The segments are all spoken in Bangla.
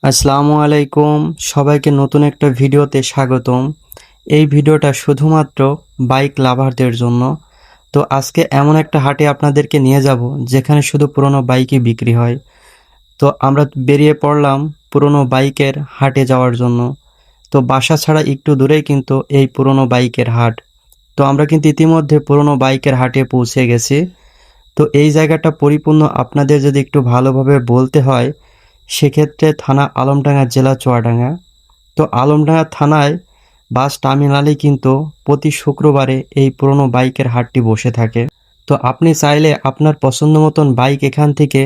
আসসালামু আলাইকুম। সবাইকে নতুন একটা ভিডিওতে স্বাগতম। এই ভিডিওটা শুধুমাত্র বাইক লাভারদের জন্য। তো আজকে এমন একটা হাটে আপনাদেরকে নিয়ে যাব যেখানে শুধু পুরনো বাইকই বিক্রি হয়। তো আমরা বেরিয়ে পড়লাম পুরনো বাইকের হাটে যাওয়ার জন্য। তো বাসা ছাড়া একটু দূরেই কিন্তু এই পুরনো বাইকের হাট। তো আমরা কিন্তু ইতিমধ্যে পুরনো বাইকের হাটে পৌঁছে গেছি। তো এই জায়গাটা পরিপূর্ণ আপনাদের যদি একটু ভালোভাবে বলতে হয়, সেক্ষেত্রে থানা আলমডাঙ্গা, জেলা চুয়াডাঙ্গা। তো আলমডাঙ্গা থানায় বাস টার্মিনালে কিন্তু প্রতি শুক্রবারে এই পুরনো বাইকের হাটটি বসে থাকে। তো আপনি চাইলে আপনার পছন্দ মতন বাইক এখান থেকে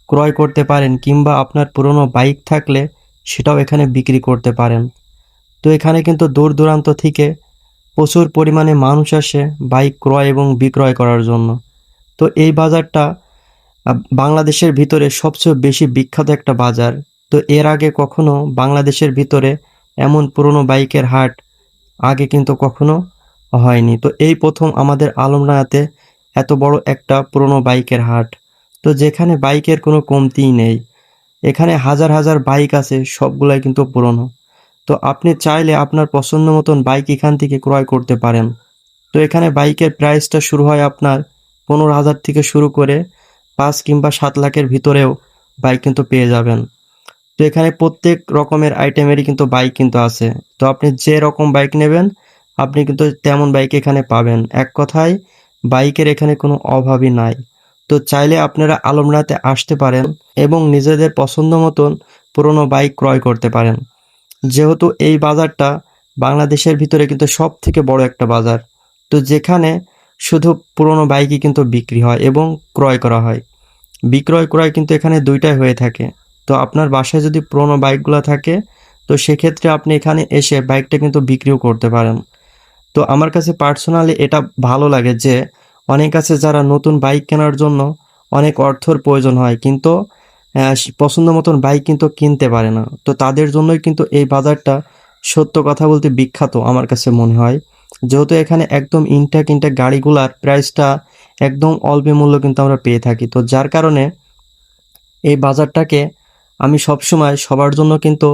ক্রয় করতে পারেন, কিংবা আপনার পুরনো বাইক থাকলে সেটাও এখানে বিক্রি করতে পারেন। তো এখানে কিন্তু দূর দূরান্ত থেকে প্রচুর পরিমাণে মানুষ আসে বাইক ক্রয় এবং বিক্রয় করার জন্য। তো এই বাজারটা বাংলাদেশের ভিতরে সবচেয়ে বেশি বিখ্যাত একটা বাজার। তো এর আগে কখনো বাংলাদেশের ভিতরে এমন পুরনো বাইকের হাট আগে কিন্তু কখনো হয়নি। তো এই প্রথম আমাদের আলমডাঙ্গাতে এত বড় একটা পুরনো বাইকের হাট। তো যেখানে বাইকের কোনো কমতিই নেই। এখানে হাজার হাজার বাইক আছে, সবগুলাই কিন্তু পুরনো। তো আপনি চাইলে আপনার পছন্দ মতন বাইক এখান থেকে ক্রয় করতে পারেন। তো এখানে বাইকের প্রাইসটা শুরু হয় আপনার 15,000 থেকে শুরু করে 5 কিংবা 7 লাখের ভিতরেও বাইক কিন্তু পেয়ে যাবেন। তো এখানে প্রত্যেক রকমের আইটেমেরই কিন্তু বাইক কিন্তু আছে। তো আপনি যে রকম বাইক নেবেন, আপনি কিন্তু তেমন বাইক এখানে পাবেন। এক কথায় বাইকের এখানে কোনো অভাবই নাই। তো চাইলে আপনারা আলমডাঙ্গাতে আসতে পারেন এবং নিজেদের পছন্দ মতন পুরনো বাইক ক্রয় করতে পারেন। যেহেতু এই বাজারটা বাংলাদেশের ভিতরে কিন্তু সব থেকে বড় একটা বাজার। তো যেখানে শুধু পুরনো বাইকই কিন্তু বিক্রি হয় এবং ক্রয় করা হয়। বিক্রয় ক্রয় কিন্তু এখানে দুইটাই হয়ে থাকে। তো আপনার বাসায় যদি পুরনো বাইকগুলো থাকে, তো সেক্ষেত্রে আপনি এখানে এসে বাইকটা কিন্তু বিক্রিও করতে পারেন। তো আমার কাছে পার্সোনালি এটা ভালো লাগে যে অনেক আছে যারা নতুন বাইক কেনার জন্য অনেক অর্থর প্রয়োজন হয়, কিন্তু পছন্দ মতন বাইক কিন্তু কিনতে পারে না। তো তাদের জন্যই কিন্তু এই বাজারটা সত্য কথা বলতে বিখ্যাত আমার কাছে মনে হয়। যেহেতু এখানে একদম ইনটেক ইনটেক গাড়িগুলার প্রাইসটা একদম অল্প মূল্য কিন্তু আমরা পেয়ে থাকি। তো যার কারণে এই বাজারটাকে আমি সবসময় সবার জন্য কিন্তু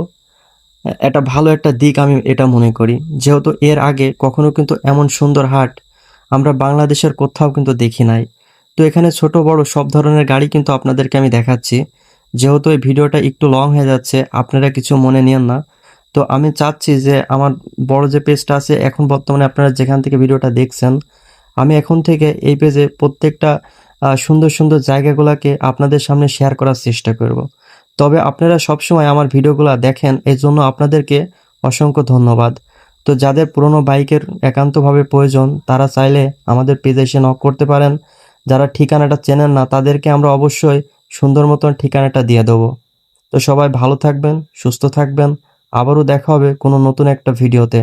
একটা ভালো একটা দিক আমি এটা মনে করি। যেহেতু এর আগে কখনো কিন্তু এমন সুন্দর হাট আমরা বাংলাদেশের কোথাও কিন্তু দেখি নাই। তো এখানে ছোট বড় সব ধরনের গাড়ি কিন্তু আপনাদেরকে আমি দেখাচ্ছি। যেহেতু এই ভিডিওটা একটু লং হয়ে যাচ্ছে, আপনারা কিছু মনে নিয়েন না। তো আমি চাচ্ছি যে আমার বড় যে পেজটা আছে, এখন বর্তমানে আপনারা যেখান থেকে ভিডিওটা দেখছেন, আমি এখন থেকে এই পেজে প্রত্যেকটা সুন্দর সুন্দর জায়গাগুলোকে আপনাদের সামনে শেয়ার করার চেষ্টা করব। তবে আপনারা সবসময় আমার ভিডিওগুলো দেখেন, এই জন্য আপনাদেরকে অসংখ্য ধন্যবাদ। তো যাদের পুরনো বাইকের একান্তভাবে প্রয়োজন, তারা চাইলে আমাদের পেজে এসে নক করতে পারেন। যারা ঠিকানাটা চেনেন না, তাদেরকে আমরা অবশ্যই সুন্দর মতন ঠিকানাটা দিয়ে দেবো। তো সবাই ভালো থাকবেন, সুস্থ থাকবেন। আবারও দেখা হবে কোনো নতুন একটা ভিডিওতে।